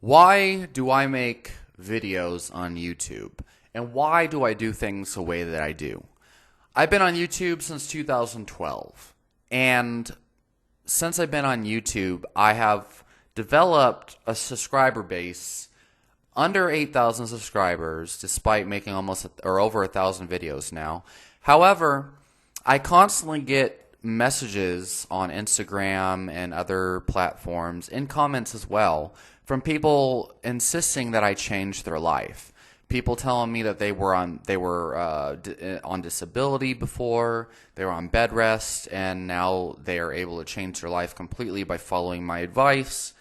Why do I make videos on YouTube? And why do I do things the way that I do? I've been on YouTube since 2012. And since I've been on YouTube, I have developed a subscriber base under 8,000 subscribers, despite making almost or over 1,000 videos now. However, I constantly get messages on Instagram and other platforms, in comments as well, from people insisting that I change their life. People telling me that they were on disability before, they were on bed rest, and now they are able to change their life completely by following my advice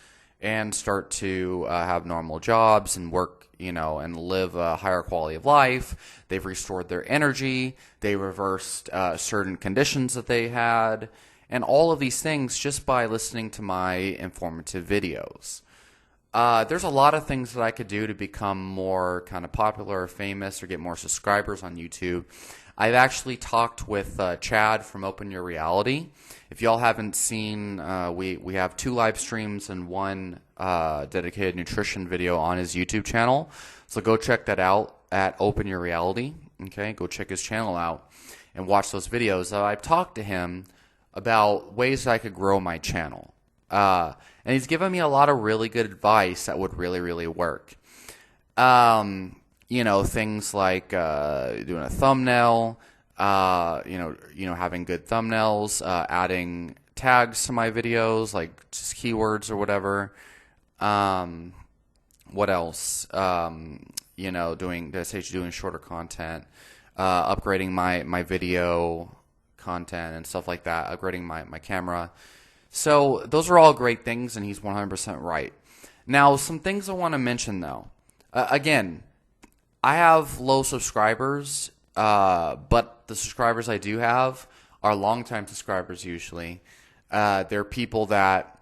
and start to have normal jobs and work, and live a higher quality of life. They've restored their energy. They reversed certain conditions that they had, and all of these things just by listening to my informative videos. There's a lot of things that I could do to become more kind of popular or famous or get more subscribers on YouTube. I've actually talked with Chad from Open Your Reality. If y'all haven't seen, we have 2 live streams and 1 dedicated nutrition video on his YouTube channel. So go check that out at Open Your Reality. Okay, go check his channel out and watch those videos. I've talked to him about ways that I could grow my channel. And he's given me a lot of really good advice that would really, really work. Things like doing a thumbnail, having good thumbnails, adding tags to my videos, like just keywords or whatever. What else? Doing shorter content, upgrading my video content and stuff like that, upgrading my camera. So those are all great things, and he's 100% right. Now, some things I want to mention, though. Again, I have low subscribers, but the subscribers I do have are longtime subscribers usually. They're people that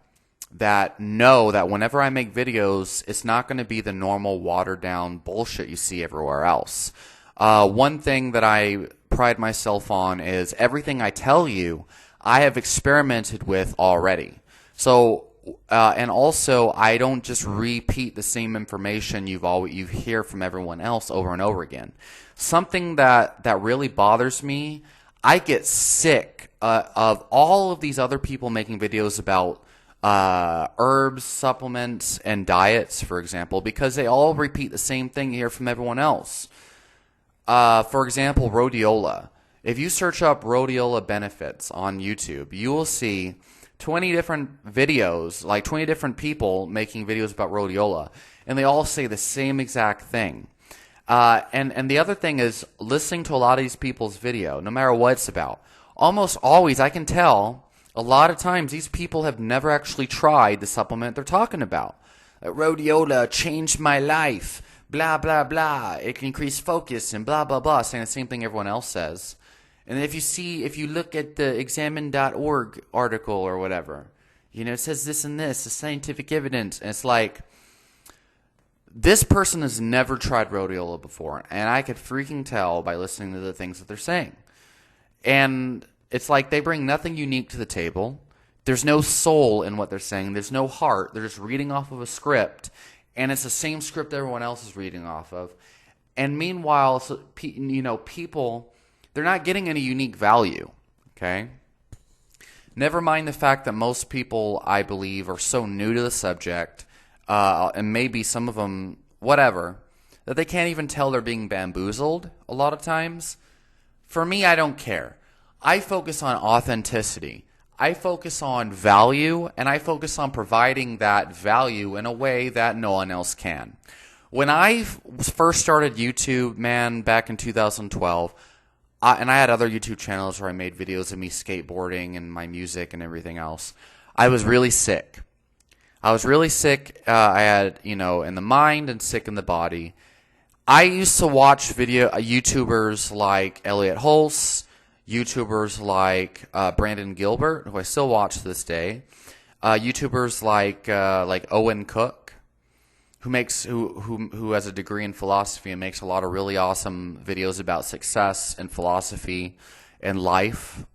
know that whenever I make videos, it's not going to be the normal watered-down bullshit you see everywhere else. One thing that I pride myself on is everything I tell you, I have experimented with already. So, and also, I don't just repeat the same information you hear from everyone else over and over again. Something that really bothers me, I get sick of all of these other people making videos about herbs, supplements, and diets, for example, because they all repeat the same thing you hear from everyone else. For example, rhodiola. If you search up rhodiola benefits on YouTube, you will see 20 different videos, like 20 different people making videos about rhodiola, and they all say the same exact thing. And the other thing is listening to a lot of these people's video, no matter what it's about. Almost always, I can tell, a lot of times these people have never actually tried the supplement they're talking about. Rhodiola changed my life, blah, blah, blah. It can increase focus and blah, blah, blah, saying the same thing everyone else says. And if you look at the examine.org article or whatever, it says this and this, the scientific evidence. And it's like, this person has never tried rhodiola before. And I could freaking tell by listening to the things that they're saying. And it's like they bring nothing unique to the table. There's no soul in what they're saying. There's no heart. They're just reading off of a script. And it's the same script everyone else is reading off of. And meanwhile, people, they're not getting any unique value, okay? Never mind the fact that most people, I believe, are so new to the subject, and maybe some of them, whatever, that they can't even tell they're being bamboozled a lot of times. For me, I don't care. I focus on authenticity. I focus on value, and I focus on providing that value in a way that no one else can. When I first started YouTube, back in 2012, and I had other YouTube channels where I made videos of me skateboarding and my music and everything else, I was really sick. I had, in the mind and sick in the body. I used to watch YouTubers like Elliot Hulse, YouTubers like Brandon Gilbert, who I still watch to this day, YouTubers like Owen Cook, who has a degree in philosophy and makes a lot of really awesome videos about success and philosophy and life.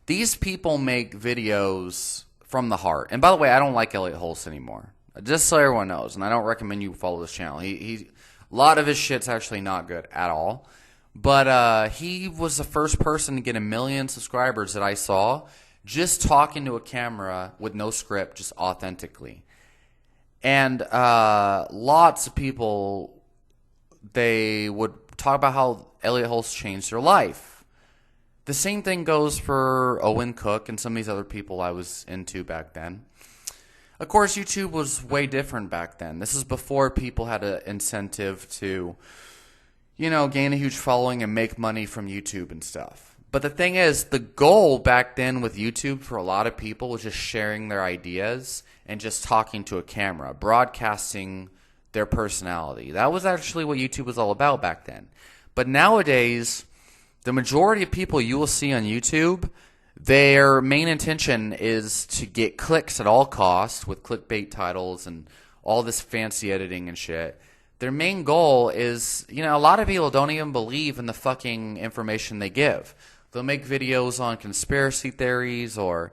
These people make videos from the heart. And by the way, I don't like Elliot Hulse anymore. Just so everyone knows, and I don't recommend you follow this channel. A lot of his shit's actually not good at all. But he was the first person to get 1 million subscribers that I saw just talking to a camera with no script, just authentically. And lots of people, they would talk about how Elliot Hulse changed their life. The same thing goes for Owen Cook and some of these other people I was into back then. Of course, YouTube was way different back then. This is before people had an incentive to, you know, gain a huge following and make money from YouTube and stuff. But the thing is, the goal back then with YouTube for a lot of people was just sharing their ideas and just talking to a camera, broadcasting their personality. That was actually what YouTube was all about back then. But nowadays, the majority of people you will see on YouTube, their main intention is to get clicks at all costs with clickbait titles and all this fancy editing and shit. Their main goal is, you know, a lot of people don't even believe in the fucking information they give. They'll make videos on conspiracy theories or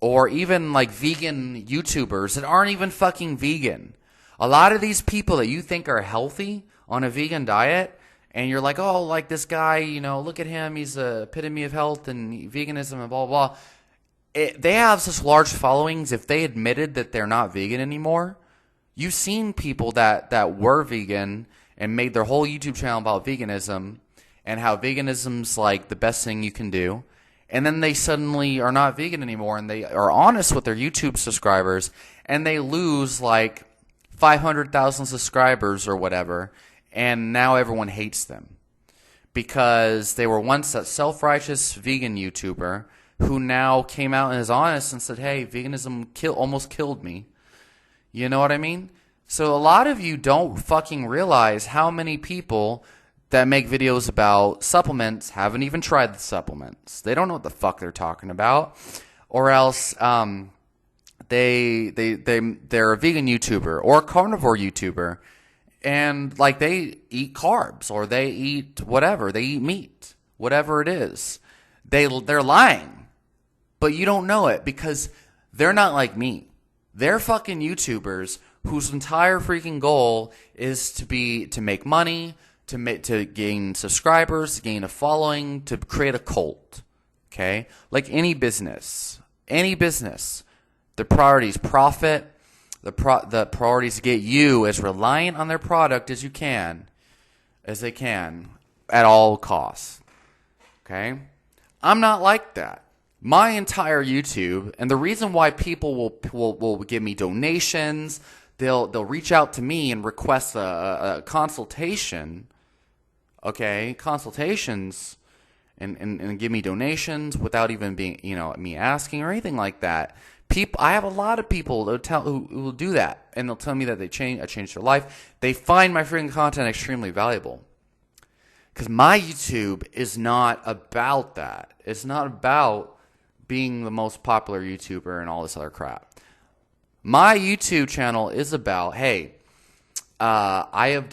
even like vegan YouTubers that aren't even fucking vegan. A lot of these people that you think are healthy on a vegan diet, and you're like, oh, like this guy, you know, look at him. He's the epitome of health and veganism and blah, blah, blah. They have such large followings. If they admitted that they're not vegan anymore, you've seen people that were vegan and made their whole YouTube channel about veganism and how veganism's like the best thing you can do. And then they suddenly are not vegan anymore and they are honest with their YouTube subscribers and they lose like 500,000 subscribers or whatever. And now everyone hates them because they were once that self-righteous vegan YouTuber who now came out and is honest and said, hey, veganism almost killed me. You know what I mean? So a lot of you don't fucking realize how many people that make videos about supplements haven't even tried the supplements. They don't know what the fuck they're talking about. Or else they're a vegan YouTuber or a carnivore YouTuber. And like they eat carbs or they eat whatever. They eat meat. Whatever it is. They're lying. But you don't know it because they're not like me. They're fucking YouTubers whose entire freaking goal is to make money, to gain subscribers, to gain a following, to create a cult. Okay? Like any business. Any business. The priority is profit. The priority is to get you as reliant on their product as they can, at all costs. Okay? I'm not like that. My entire YouTube, and the reason why people will give me donations, they'll reach out to me and request a consultation. Okay, consultations, and give me donations without even being, you know, me asking or anything like that. I have a lot of people who will do that, and they'll tell me that I changed their life. They find my freaking content extremely valuable. Because my YouTube is not about that. It's not about being the most popular YouTuber and all this other crap. My YouTube channel is about, hey, I have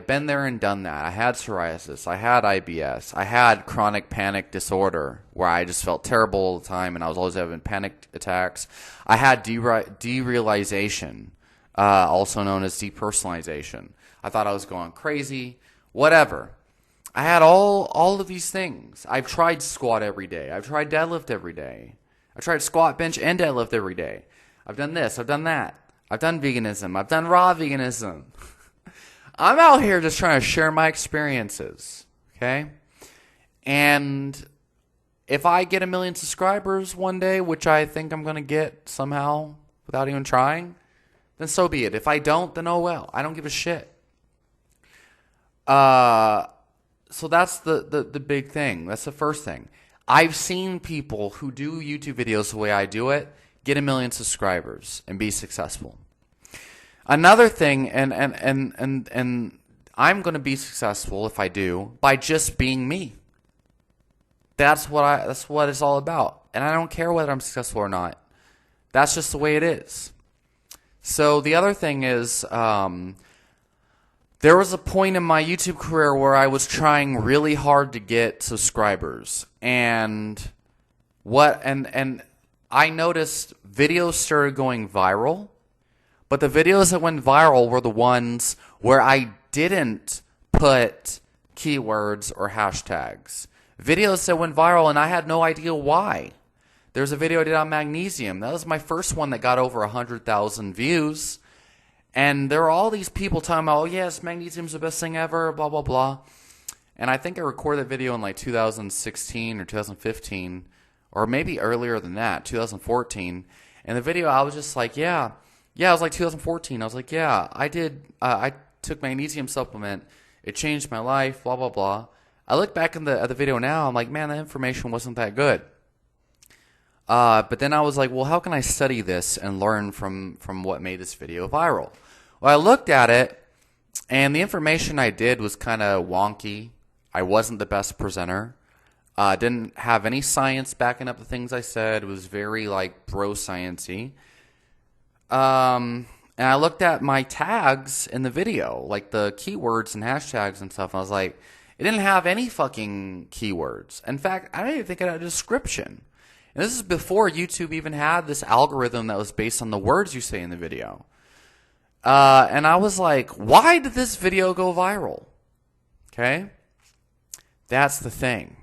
been there and done that. I had psoriasis. I had IBS. I had chronic panic disorder where I just felt terrible all the time and I was always having panic attacks. I had derealization, also known as depersonalization. I thought I was going crazy. Whatever. I had all of these things. I've tried squat every day. I've tried deadlift every day. I tried squat, bench, and deadlift every day. I've done this. I've done that. I've done veganism. I've done raw veganism. I'm out here just trying to share my experiences, okay? And if I get 1 million subscribers one day, which I think I'm going to get somehow without even trying, then so be it. If I don't, then oh well. I don't give a shit. So that's the big thing. That's the first thing. I've seen people who do YouTube videos the way I do it get 1 million subscribers and be successful. Another thing, and I'm going to be successful if I do by just being me. That's what it's all about, and I don't care whether I'm successful or not. That's just the way it is. So the other thing is, there was a point in my YouTube career where I was trying really hard to get subscribers, and I noticed videos started going viral, But the videos that went viral were the ones where I didn't put keywords or hashtags. Videos that went viral and I had no idea why. There's a video I did on magnesium. That was my first one that got over 100,000 views. And there were all these people talking about, oh yes, magnesium's the best thing ever, blah, blah, blah. And I think I recorded that video in like 2016 or 2015, or maybe earlier than that, 2014. And the video, I was just like, yeah, it was like 2014. I was like, yeah, I took magnesium supplement. It changed my life, blah, blah, blah. I look back at the video now, I'm like, man, the information wasn't that good. But then I was like, well, how can I study this and learn from what made this video viral? Well, I looked at it, and the information I did was kind of wonky. I wasn't the best presenter. Didn't have any science backing up the things I said. It was very, like, bro-science-y. And I looked at my tags in the video, like the keywords and hashtags and stuff, and I was like, it didn't have any fucking keywords. In fact, I don't even think it had a description. And this is before YouTube even had this algorithm that was based on the words you say in the video. And I was like, why did this video go viral? Okay? That's the thing.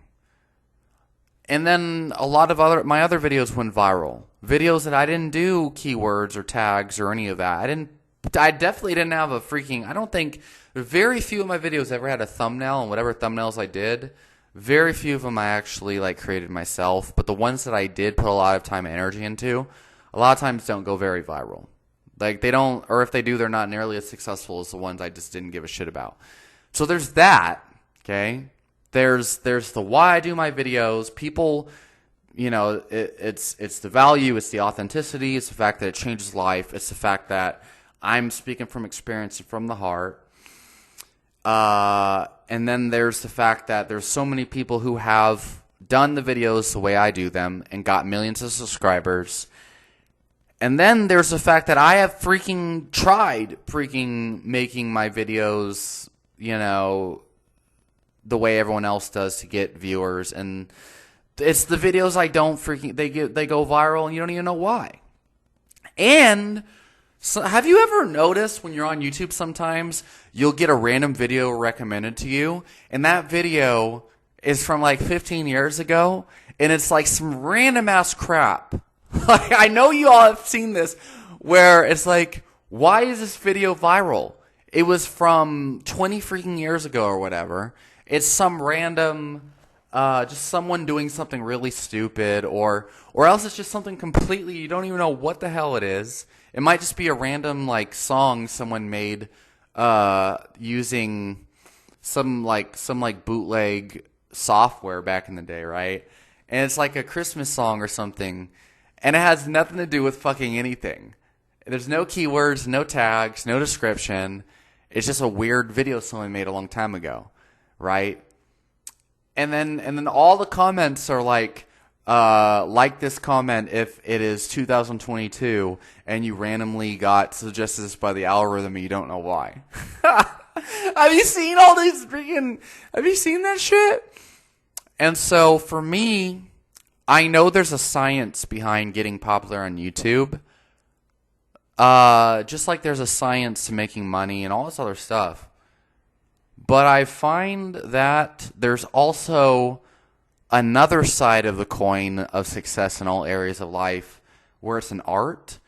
And then a lot of my other videos went viral. Videos that I didn't do keywords or tags or any of that. I definitely didn't have a freaking, I don't think, very few of my videos ever had a thumbnail, and whatever thumbnails I did, very few of them I actually like created myself. But the ones that I did put a lot of time and energy into, a lot of times don't go very viral. Like they don't, or if they do, they're not nearly as successful as the ones I just didn't give a shit about. So there's that, okay? There's the why I do my videos. People, you know, it's the value, it's the authenticity, it's the fact that it changes life, it's the fact that I'm speaking from experience and from the heart. And then there's the fact that there's so many people who have done the videos the way I do them and got millions of subscribers. And then there's the fact that I have freaking tried making my videos, you know, the way everyone else does to get viewers, and it's the videos I don't they go viral and you don't even know why. And so have you ever noticed when you're on YouTube sometimes you'll get a random video recommended to you, and that video is from like 15 years ago and it's like some random ass crap. Like I know you all have seen this where it's like, why is this video viral? It was from 20 freaking years ago or whatever. It's some random, just someone doing something really stupid, or else it's just something completely, you don't even know what the hell it is. It might just be a random, like, song someone made, using some bootleg software back in the day, right? And it's like a Christmas song or something, and it has nothing to do with fucking anything. There's no keywords, no tags, no description. It's just a weird video someone made a long time ago. Right? And then all the comments are like this comment if it is 2022 and you randomly got suggested this by the algorithm and you don't know why. Have you seen all these have you seen that shit? And so for me, I know there's a science behind getting popular on YouTube. Just like there's a science to making money and all this other stuff. But I find that there's also another side of the coin of success in all areas of life where it's an art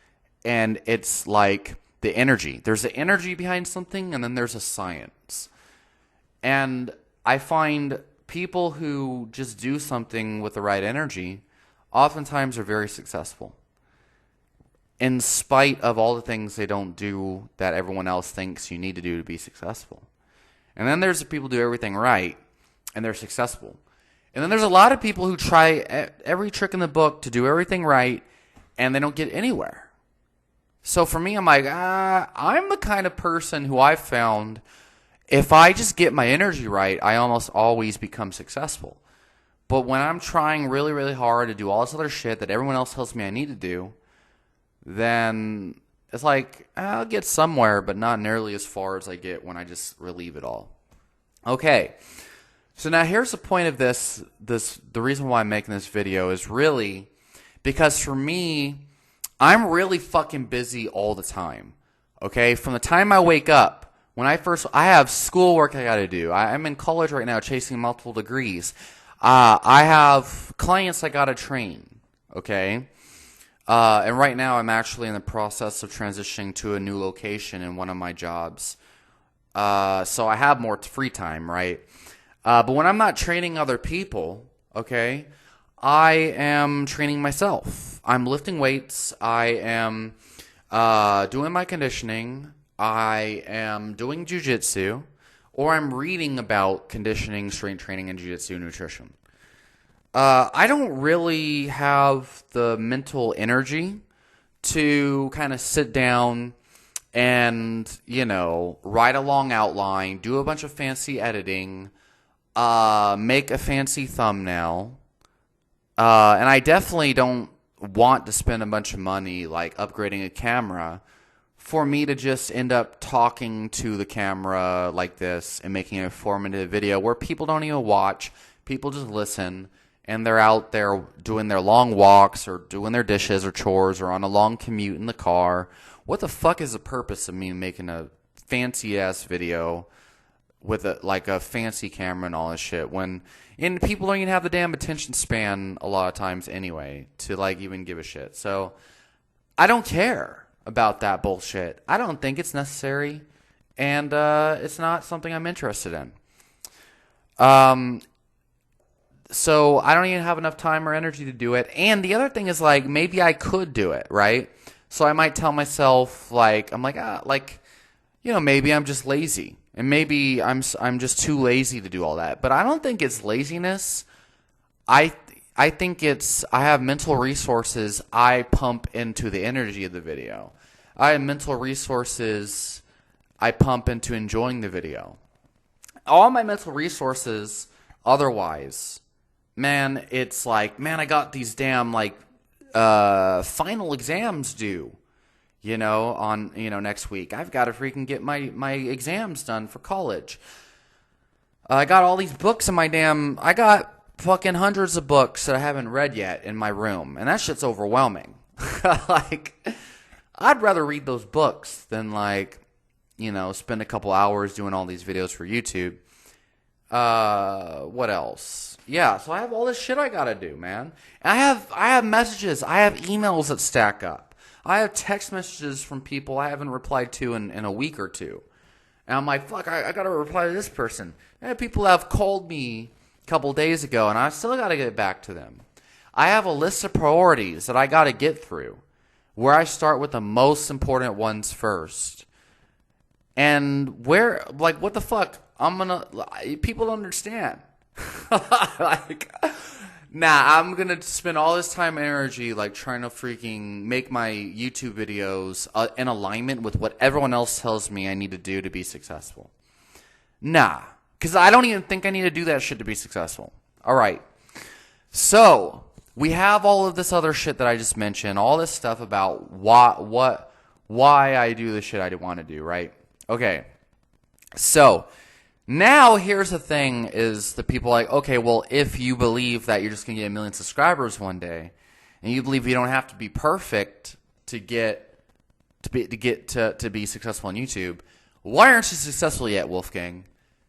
and it's like the energy. There's the energy behind something and then there's a science. And I find people who just do something with the right energy oftentimes are very successful, in spite of all the things they don't do that everyone else thinks you need to do to be successful. And then there's the people who do everything right, and they're successful. And then there's a lot of people who try every trick in the book to do everything right, and they don't get anywhere. So for me, I'm like, I'm the kind of person who I've found, if I just get my energy right, I almost always become successful. But when I'm trying really, really hard to do all this other shit that everyone else tells me I need to do, then it's like, I'll get somewhere, but not nearly as far as I get when I just relieve it all. Okay, so now here's the point of this. The reason why I'm making this video is really because for me, I'm really fucking busy all the time. Okay, from the time I wake up, I have schoolwork I got to do. I'm in college right now, chasing multiple degrees. I have clients I got to train. Okay, and right now I'm actually in the process of transitioning to a new location in one of my jobs. So I have more free time, right? But when I'm not training other people, okay, I am training myself. I'm lifting weights. I am doing my conditioning. I am doing jujitsu, or I'm reading about conditioning, strength training, and jujitsu nutrition. I don't really have the mental energy to kind of sit down and, write a long outline, do a bunch of fancy editing, make a fancy thumbnail. And I definitely don't want to spend a bunch of money like upgrading a camera for me to just end up talking to the camera like this and making an informative video where people don't even watch, people just listen, and they're out there doing their long walks or doing their dishes or chores or on a long commute in the car. What the fuck is the purpose of me making a fancy ass video with a fancy camera and all this shit and people don't even have the damn attention span a lot of times anyway to even give a shit. So I don't care about that bullshit. I don't think it's necessary, and it's not something I'm interested in. So I don't even have enough time or energy to do it. And the other thing is maybe I could do it, right? So I might tell myself maybe I'm just lazy. And maybe I'm just too lazy to do all that. But I don't think it's laziness. I think I have mental resources I pump into the energy of the video. I have mental resources I pump into enjoying the video. All my mental resources otherwise, man, it's I got these damn final exams due. Next week. I've got to freaking get my exams done for college. I got all these books in I got fucking hundreds of books that I haven't read yet in my room. And that shit's overwhelming. I'd rather read those books than spend a couple hours doing all these videos for YouTube. What else? Yeah, so I have all this shit I gotta do, man. And I have messages. I have emails that stack up. I have text messages from people I haven't replied to in a week or two. And I'm like, fuck, I got to reply to this person. I have people that have called me a couple days ago, and I still got to get back to them. I have a list of priorities that I got to get through, where I start with the most important ones first. And what the fuck? People don't understand. I'm going to spend all this time and energy trying to freaking make my YouTube videos in alignment with what everyone else tells me I need to do to be successful. Because I don't even think I need to do that shit to be successful. All right. So, we have all of this other shit that I just mentioned, all this stuff about why I do the shit I want to do, right? Okay. So, now, here's the thing is the people okay, well, if you believe that you're just going to get 1 million subscribers one day, and you believe you don't have to be perfect to be successful on YouTube, why aren't you successful yet, Wolfgang?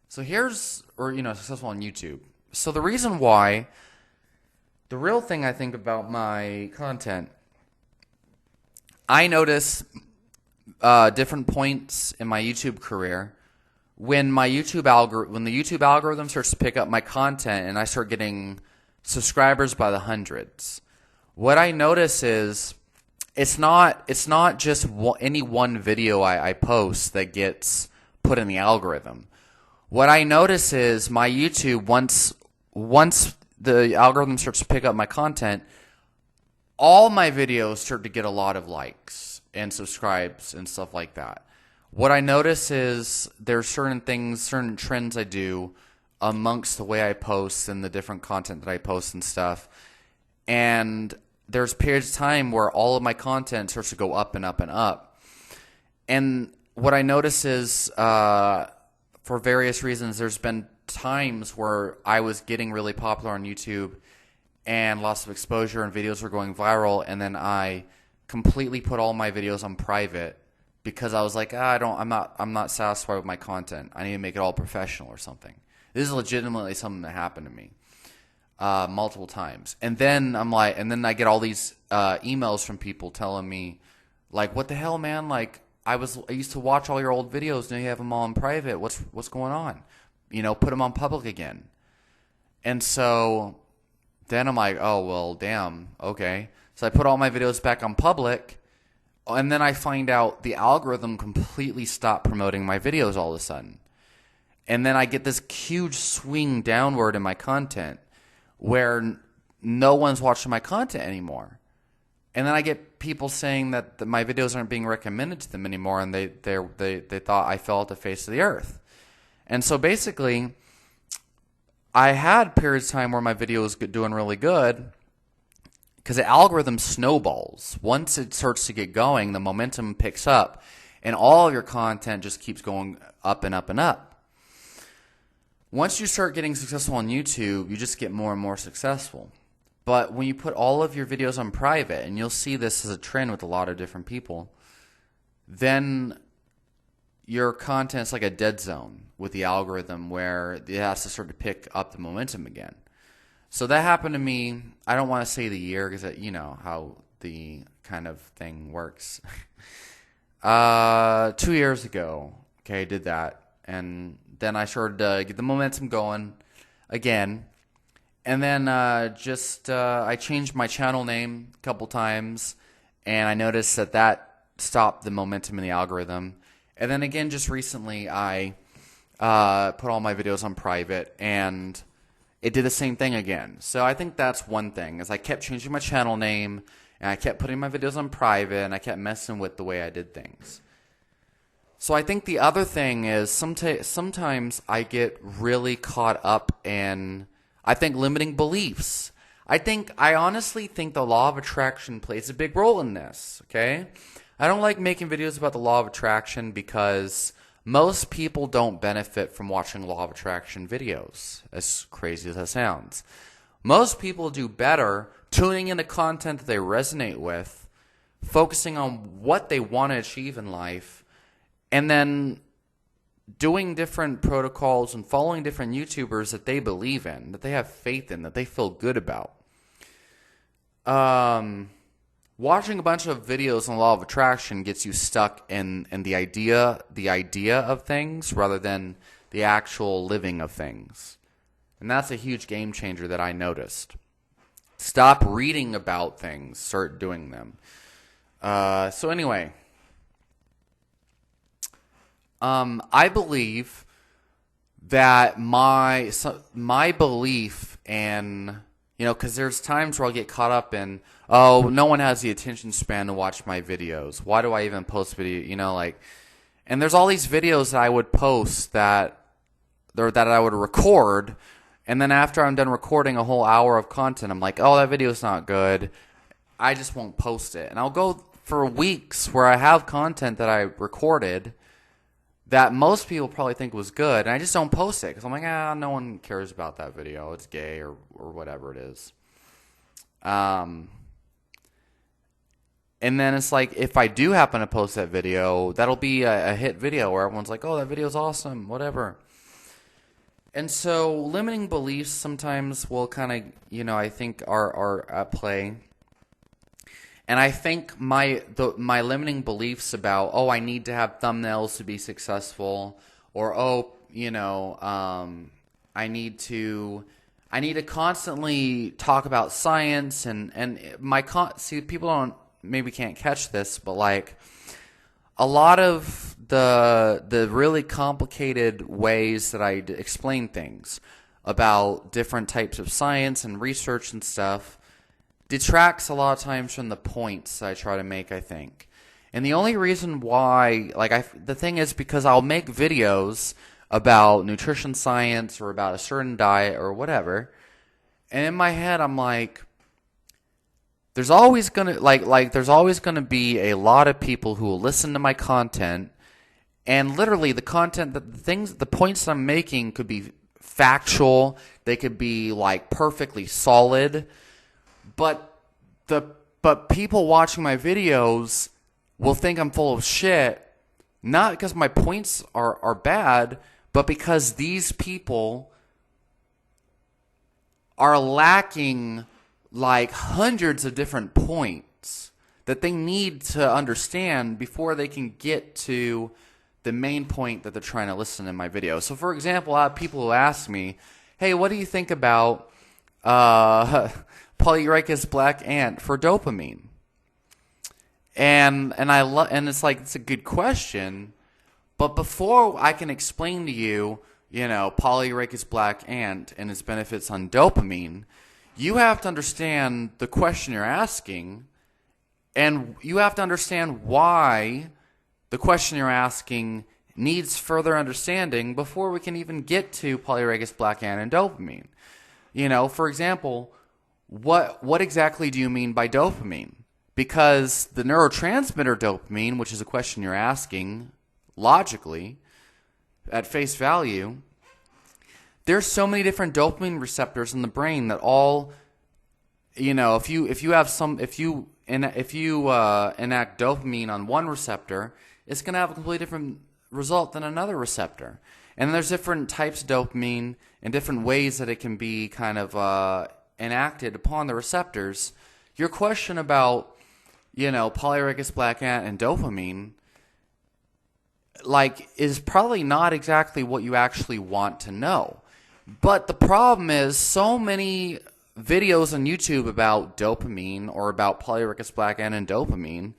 So successful on YouTube. So the reason why, the real thing I think about my content, I notice different points in my YouTube career when the YouTube algorithm starts to pick up my content and I start getting subscribers by the hundreds, what I notice is it's not just any one video I post that gets put in the algorithm. What I notice is my YouTube, once the algorithm starts to pick up my content, all my videos start to get a lot of likes and subscribes and stuff like that. What I notice is there's certain trends I do amongst the way I post and the different content that I post and stuff. And there's periods of time where all of my content starts to go up and up and up. And what I notice is, for various reasons, there's been times where I was getting really popular on YouTube and lots of exposure and videos were going viral, and then I completely put all my videos on private because I was like, I'm not satisfied with my content. I need to make it all professional or something. This is legitimately something that happened to me multiple times. And then I get all these emails from people telling me, like, what the hell, man? Like, I used to watch all your old videos. Now you have them all in private. What's going on? Put them on public again. And so then I'm like, oh, well, damn. Okay. So I put all my videos back on public. And then I find out the algorithm completely stopped promoting my videos all of a sudden. And then I get this huge swing downward in my content where no one's watching my content anymore. And then I get people saying that my videos aren't being recommended to them anymore, and they thought I fell off the face of the earth. And so basically, I had periods of time where my video was doing really good because the algorithm snowballs. Once it starts to get going, the momentum picks up, and all of your content just keeps going up and up and up. Once you start getting successful on YouTube, you just get more and more successful. But when you put all of your videos on private, and you'll see this as a trend with a lot of different people, then your content's like a dead zone with the algorithm where it has to start to pick up the momentum again. So that happened to me. I don't want to say the year because you know how the kind of thing works. 2 years ago, okay, I did that. And then I started to get the momentum going again. And then I changed my channel name a couple times, and I noticed that stopped the momentum in the algorithm. And then again, just recently, I put all my videos on private, and it did the same thing again. So I think that's one thing, is I kept changing my channel name, and I kept putting my videos on private, and I kept messing with the way I did things. So I think the other thing is sometimes I get really caught up in, I think, limiting beliefs. I honestly think the law of attraction plays a big role in this, okay? I don't like making videos about the law of attraction because most people don't benefit from watching law of attraction videos, as crazy as that sounds. Most people do better tuning into content that they resonate with, focusing on what they want to achieve in life, and then doing different protocols and following different YouTubers that they believe in, that they have faith in, that they feel good about. Watching a bunch of videos on the law of attraction gets you stuck in the idea of things rather than the actual living of things. And that's a huge game changer that I noticed. Stop reading about things, start doing them. So anyway, I believe that my belief in, because there's times where I'll get caught up in, oh, no one has the attention span to watch my videos. Why do I even post video? And there's all these videos that I would post that I would record, and then after I'm done recording a whole hour of content, I'm like, oh, that video's not good. I just won't post it. And I'll go for weeks where I have content that I recorded that most people probably think was good, and I just don't post it because I'm like, no one cares about that video. It's gay or whatever it is. And then it's like, if I do happen to post that video, that'll be a hit video where everyone's like, oh, that video's awesome, whatever. And so limiting beliefs sometimes will kind of, I think are at play. And I think my limiting beliefs about, oh, I need to have thumbnails to be successful, or I need to constantly talk about science and see, people maybe can't catch this, but like a lot of the really complicated ways that I explain things about different types of science and research and stuff detracts a lot of times from the points I try to make, I think. And the only reason why, the thing is because I'll make videos about nutrition science or about a certain diet or whatever, and in my head I'm like, there's always gonna be a lot of people who will listen to my content, and literally the points I'm making could be factual, they could be like perfectly solid. But people watching my videos will think I'm full of shit Not because my points are bad, but because these people are lacking like hundreds of different points that they need to understand before they can get to the main point that they're trying to listen in my video. So, for example, I have people who ask me, hey, what do you think about Polyericus black ant for dopamine? And it's like, it's a good question, but before I can explain to you, Polyericus black ant and its benefits on dopamine, you have to understand the question you're asking, and you have to understand why the question you're asking needs further understanding before we can even get to Polyericus black ant and dopamine. For example, what exactly do you mean by dopamine? Because the neurotransmitter dopamine, which is a question you're asking logically at face value, there's so many different dopamine receptors in the brain that all, if you enact dopamine on one receptor, it's going to have a completely different result than another receptor. And there's different types of dopamine and different ways that it can be kind of enacted upon the receptors. Your question about Polyericus black ant and dopamine, is probably not exactly what you actually want to know. But the problem is, so many videos on YouTube about dopamine or about Polyericus black ant and dopamine,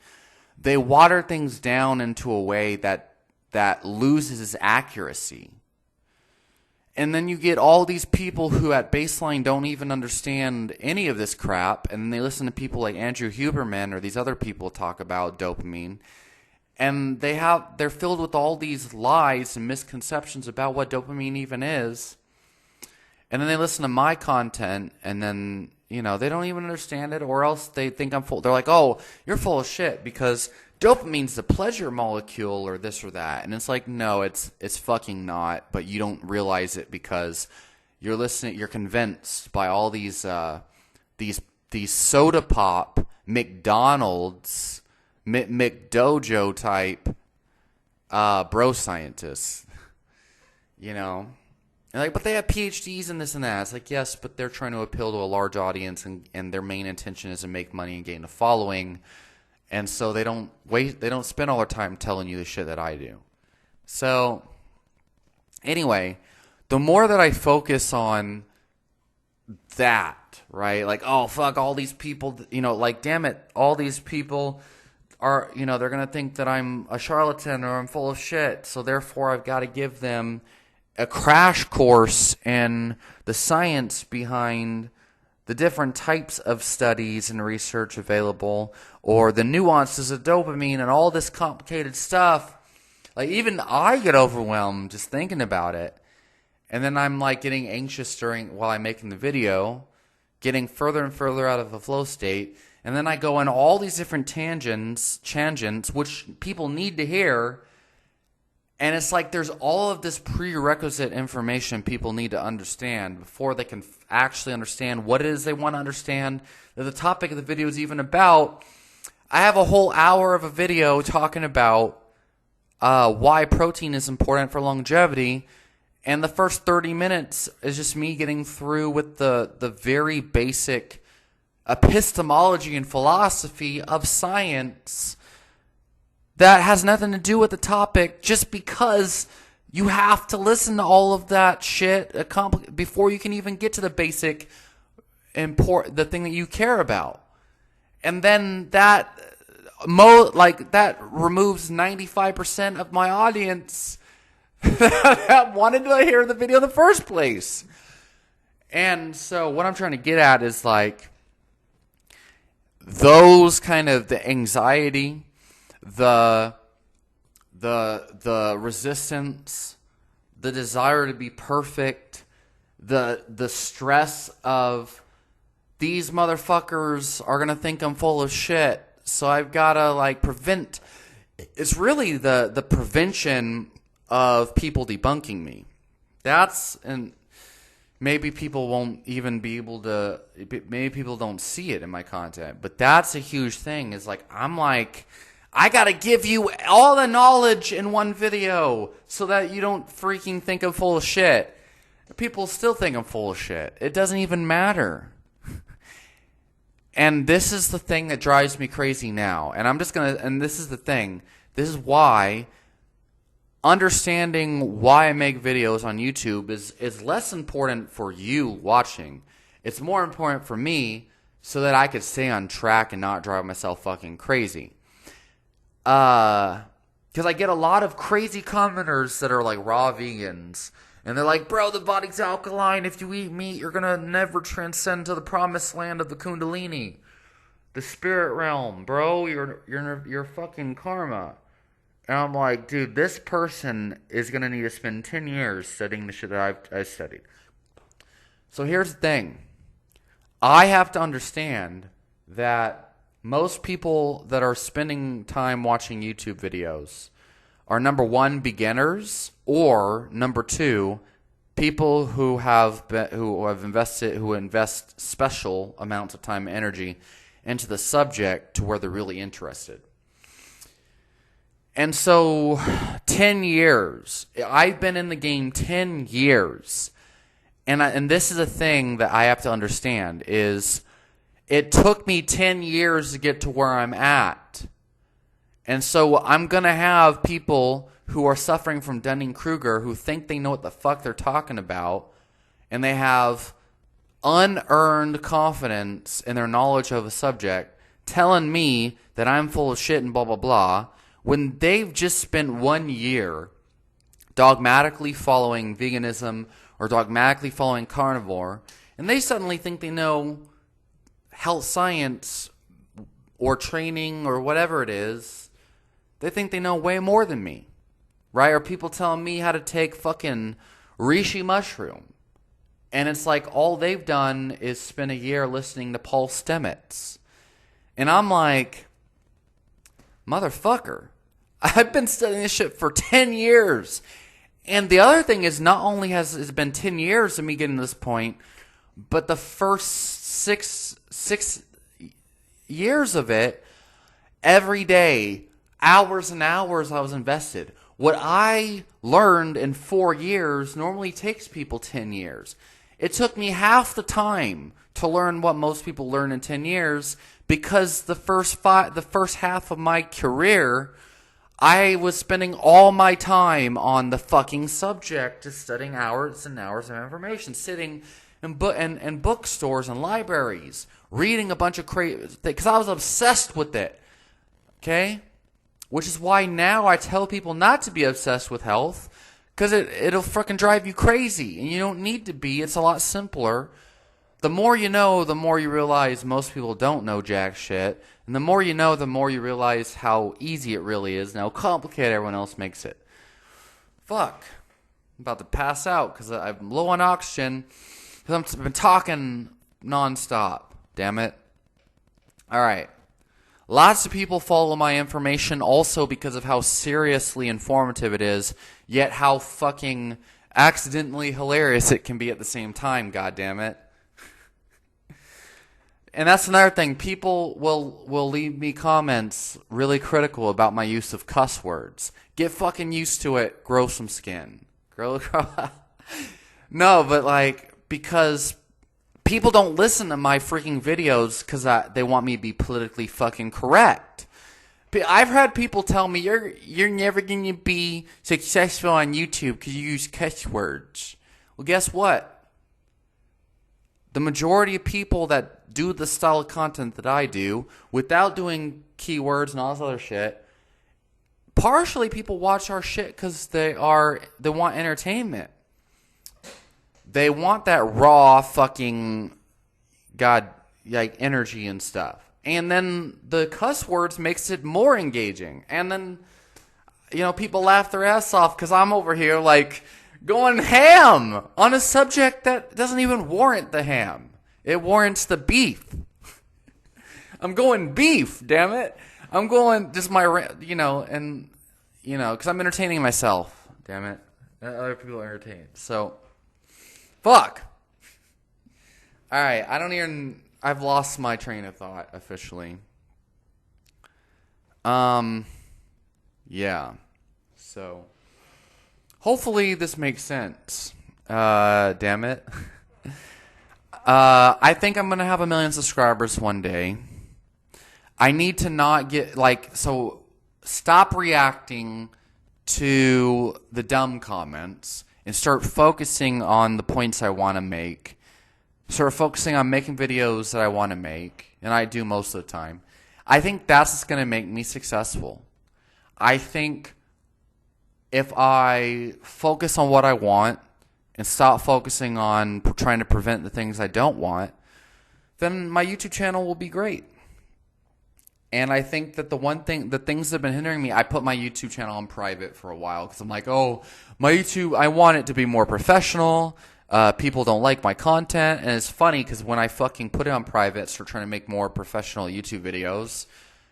they water things down into a way that loses its accuracy. And then you get all these people who at baseline don't even understand any of this crap, and then they listen to people like Andrew Huberman or these other people talk about dopamine, and they're filled with all these lies and misconceptions about what dopamine even is. And then they listen to my content, and then they don't even understand it, or else they think I'm full. They're like, "Oh, you're full of shit because dopamine's the pleasure molecule or this or that." And it's like, no, it's fucking not, but you don't realize it because you're convinced by all these soda pop, McDonald's, McDojo type bro scientists. And but they have PhDs in this and that. It's like, yes, but they're trying to appeal to a large audience, and their main intention is to make money and gain a following. And so they don't spend all their time telling you the shit that I do. So anyway, the more that I focus on that, right? Like, oh, fuck, all these people, damn it, all these people are, they're going to think that I'm a charlatan or I'm full of shit. So therefore I've got to give them a crash course in the science behind the different types of studies and research available, or the nuances of dopamine and all this complicated stuff. Like, even I get overwhelmed just thinking about it. And then I'm like getting anxious while I'm making the video, getting further and further out of the flow state. And then I go in all these different tangents, which people need to hear. And it's like there's all of this prerequisite information people need to understand before they can actually understand what it is they want to understand, that the topic of the video is even about. I have a whole hour of a video talking about why protein is important for longevity, and the first 30 minutes is just me getting through with the very basic epistemology and philosophy of science that has nothing to do with the topic, just because you have to listen to all of that shit before you can even get to the basic the thing that you care about. And then that removes 95% of my audience that wanted to hear the video in the first place. And so what I'm trying to get at is like those kind of the anxiety, the resistance, the desire to be perfect, the stress of these motherfuckers are gonna think I'm full of shit, so I've gotta prevent. It's really the prevention of people debunking me. And maybe people won't even be able to. Maybe people don't see it in my content, but that's a huge thing. Is I gotta give you all the knowledge in one video so that you don't freaking think I'm full of shit. People still think I'm full of shit. It doesn't even matter. And this is the thing that drives me crazy now. And this is the thing. This is why understanding why I make videos on YouTube is less important for you watching. It's more important for me so that I could stay on track and not drive myself fucking crazy. Because I get a lot of crazy commenters that are like raw vegans. And they're like, bro, the body's alkaline. If you eat meat, you're going to never transcend to the promised land of the Kundalini. The spirit realm, bro. You're fucking karma. And I'm like, dude, this person is going to need to spend 10 years studying the shit that I've studied. So here's the thing. I have to understand that most people that are spending time watching YouTube videos are, number one, beginners, or number two, people who invest special amounts of time and energy into the subject to where they're really interested. And so 10 years. I've been in the game 10 years. And this is a thing that I have to understand is it took me 10 years to get to where I'm at. And so I'm going to have people who are suffering from Dunning-Kruger who think they know what the fuck they're talking about, and they have unearned confidence in their knowledge of a subject telling me that I'm full of shit and blah, blah, blah, when they've just spent 1 year dogmatically following veganism or dogmatically following carnivore, and they suddenly think they know health science or training or whatever it is. They think they know way more than me, right? Or people telling me how to take fucking reishi mushroom. And it's like all they've done is spend a year listening to Paul Stamets. And I'm like, motherfucker, I've been studying this shit for 10 years. And the other thing is, not only has it been 10 years of me getting to this point, but the first six years of it, every day, hours and hours I was invested. What I learned in 4 years normally takes people 10 years. It took me half the time to learn what most people learn in 10 years because the first half of my career, I was spending all my time on the fucking subject, just studying hours and hours of information, sitting in bookstores and libraries, reading a bunch of crazy, because I was obsessed with it. Okay? Which is why now I tell people not to be obsessed with health, because it'll fucking drive you crazy, and you don't need to be. It's a lot simpler. The more you know, the more you realize most people don't know jack shit, and the more you know, the more you realize how easy it really is and how complicated everyone else makes it. Fuck. I'm about to pass out because I'm low on oxygen, because I've been talking nonstop. Damn it. Alright. Lots of people follow my information also because of how seriously informative it is, yet how fucking accidentally hilarious it can be at the same time, goddammit. And that's another thing. People will leave me comments really critical about my use of cuss words. Get fucking used to it. Grow some skin. Grow. No, but like, because people don't listen to my freaking videos because they want me to be politically fucking correct. I've had people tell me, you're never going to be successful on YouTube because you use cuss words. Well, guess what? The majority of people that do the style of content that I do, without doing keywords and all this other shit, partially people watch our shit because they want entertainment. They want that raw fucking energy and stuff. And then the cuss words makes it more engaging. And then, people laugh their ass off because I'm over here like going ham on a subject that doesn't even warrant the ham. It warrants the beef. I'm going beef, damn it. I'm going just because I'm entertaining myself, damn it. Other people are entertained. So, fuck. Alright, I've lost my train of thought officially. Yeah. So, hopefully this makes sense. Damn it. I think I'm gonna have 1 million subscribers one day. I need to not get, like, so stop reacting to the dumb comments and start focusing on the points I want to make. Start focusing on making videos that I want to make, and I do most of the time. I think that's what's going to make me successful. I think if I focus on what I want and stop focusing on trying to prevent the things I don't want, then my YouTube channel will be great. And I think that the things that have been hindering me, I put my YouTube channel on private for a while because I'm like, oh, my YouTube, I want it to be more professional. People don't like my content. And it's funny because when I fucking put it on private, start trying to make more professional YouTube videos,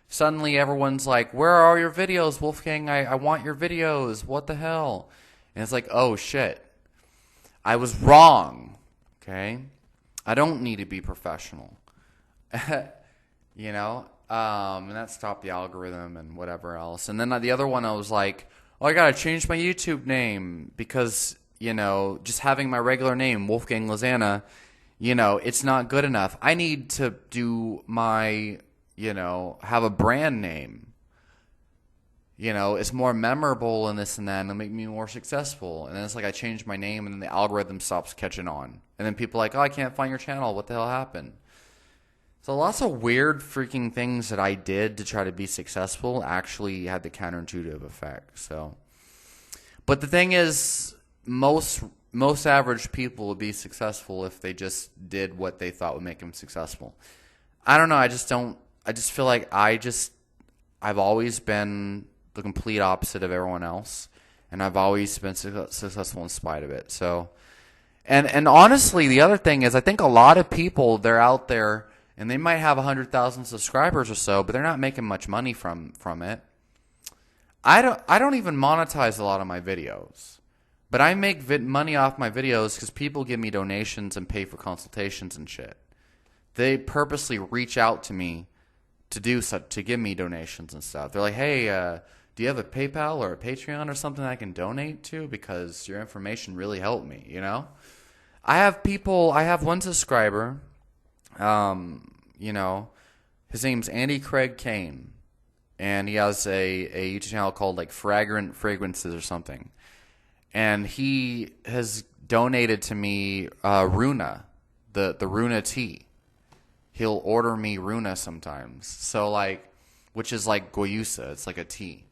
suddenly everyone's like, where are your videos, Wolfgang? I want your videos. What the hell? And it's like, oh, shit. I was wrong. Okay? I don't need to be professional. You know? And that stopped the algorithm and whatever else. And then the other one, I was like, oh, I got to change my YouTube name because, you know, just having my regular name, Wolfgang Lozana, you know, it's not good enough. I need to do my, you know, have a brand name. You know, it's more memorable and this and that, and it'll make me more successful. And then it's like I changed my name, and then the algorithm stops catching on. And then people are like, oh, I can't find your channel. What the hell happened? So lots of weird freaking things that I did to try to be successful actually had the counterintuitive effect. So, but the thing is, most average people would be successful if they just did what they thought would make them successful. I don't know. I just feel like I've always been the complete opposite of everyone else, and I've always been successful in spite of it. So, and honestly, the other thing is, I think a lot of people, they're out there and they might have 100,000 subscribers or so, but they're not making much money from it. I don't even monetize a lot of my videos. But I make money off my videos because people give me donations and pay for consultations and shit. They purposely reach out to me to give me donations and stuff. They're like, hey, do you have a PayPal or a Patreon or something I can donate to? Because your information really helped me, you know? I have one subscriber, you know, his name's Andy Craig Kane. And he has a YouTube channel called like Fragrant Fragrances or something. And he has donated to me Runa, the Runa tea. He'll order me Runa sometimes. So like, which is like Goyusa. It's like a tea.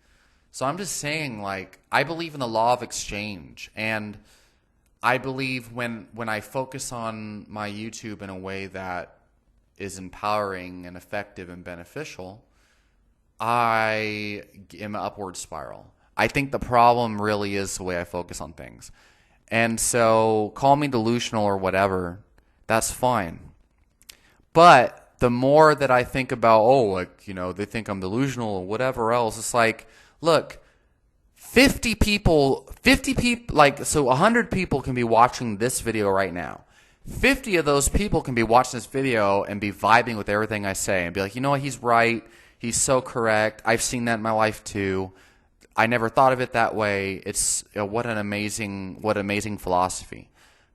So I'm just saying, like, I believe in the law of exchange. And I believe when I focus on my YouTube in a way that is empowering and effective and beneficial, I am an upward spiral. I think the problem really is the way I focus on things. And so call me delusional or whatever, that's fine. But the more that I think about, oh, like, you know, they think I'm delusional or whatever else, it's like, look, 50 people, like, so 100 people can be watching this video right now. 50 of those people can be watching this video and be vibing with everything I say and be like, you know what, he's right. He's so correct. I've seen that in my life too. I never thought of it that way. It's what an amazing philosophy.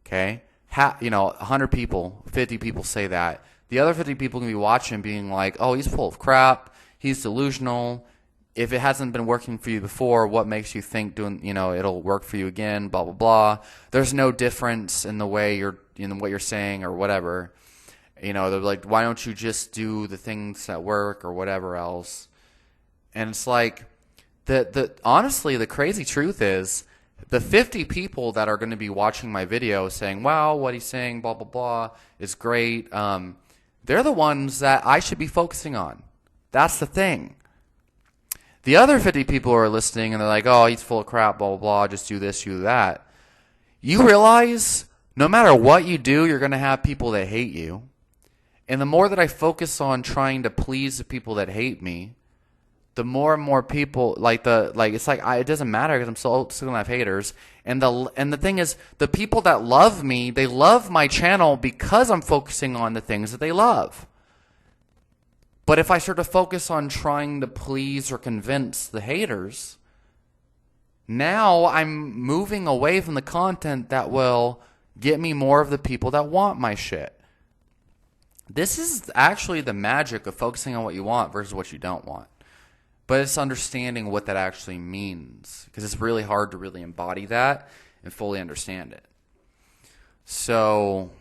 Okay, 100 people, 50 people say that. The other 50 people can be watching, being like, "Oh, he's full of crap. He's delusional. If it hasn't been working for you before, what makes you think it'll work for you again? Blah blah blah. There's no difference in the way what you're saying or whatever." You know, they're like, "Why don't you just do the things that work or whatever else?" And it's like, honestly, the crazy truth is, the 50 people that are going to be watching my video saying, wow, what he's saying, blah, blah, blah, is great. They're the ones that I should be focusing on. That's the thing. The other 50 people are listening and they're like, oh, he's full of crap, blah, blah, blah, just do this, do that. You realize no matter what you do, you're going to have people that hate you. And the more that I focus on trying to please the people that hate me, the more and more people it doesn't matter because I'm still gonna have haters. And the thing is, the people that love me, they love my channel because I'm focusing on the things that they love. But if I start to focus on trying to please or convince the haters, now I'm moving away from the content that will get me more of the people that want my shit. This is actually the magic of focusing on what you want versus what you don't want. But it's understanding what that actually means, because it's really hard to really embody that and fully understand it. So,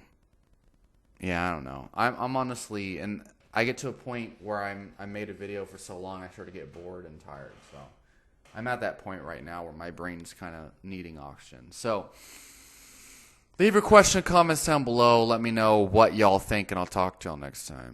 yeah, I don't know. I'm honestly, and I get to a point where I made a video for so long I start to get bored and tired. So I'm at that point right now where my brain's kind of needing oxygen. So leave your question and comments down below. Let me know what y'all think, and I'll talk to y'all next time.